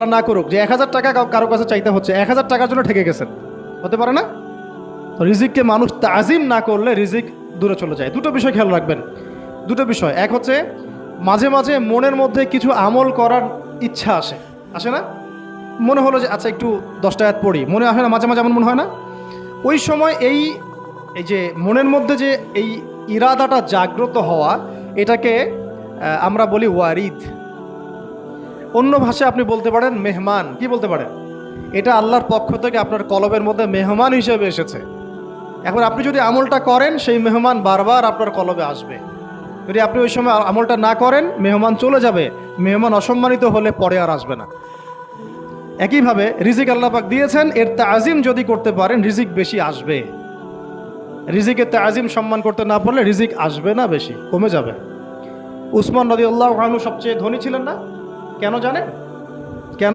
না করুক যে 1000 টাকা কারো কাছে চাইতে হচ্ছে, 1000 টাকার জন্য ঠকে গেছেন, হতে পারে না? তো রিজিককে মানুষ তাজিম না করলে রিজিক দূরে চলে যায়। দুটো বিষয় খেয়াল রাখবেন, দুটো বিষয়। এক হচ্ছে মাঝে মাঝে মনের মধ্যে কিছু আমল করার ইচ্ছা আসে, আসে না? মনে হলো যে আচ্ছা একটু 10টা আয়াত পড়ি, মনে আসে না মাঝে মাঝে? এমন মনে হয় না? ওই সময় এই এই যে মনের মধ্যে যে এই ইরাদাটা জাগ্রত হওয়া, এটাকে আমরা বলি ওয়ারিদ। অন্য ভাষায় আপনি বলতে পারেন মেহমান। কি বলতে পারেন? এটা আল্লাহর পক্ষ থেকে আপনার কলবের মধ্যে মেহমান হিসেবে এসেছে। এখন আপনি যদি আমলটা করেন, সেই মেহমান বারবার আপনার কলবে আসবে। যদি আপনি ওই সময় আমলটা না করেন, মেহমান চলে যাবে, মেহমান অসম্মানিত হলে পরে আর আসবে না। একইভাবে রিজিক আল্লাহ পাক দিয়েছেন, এর তাজিম যদি করতে পারেন রিজিক বেশি আসবে। রিজিকের তাজিম সম্মান করতে না পারলে রিজিক আসবে না, বেশি কমে যাবে। উসমান রাদিয়াল্লাহু আনহু সবচেয়ে ধনী ছিলেন না? কেন জানেন?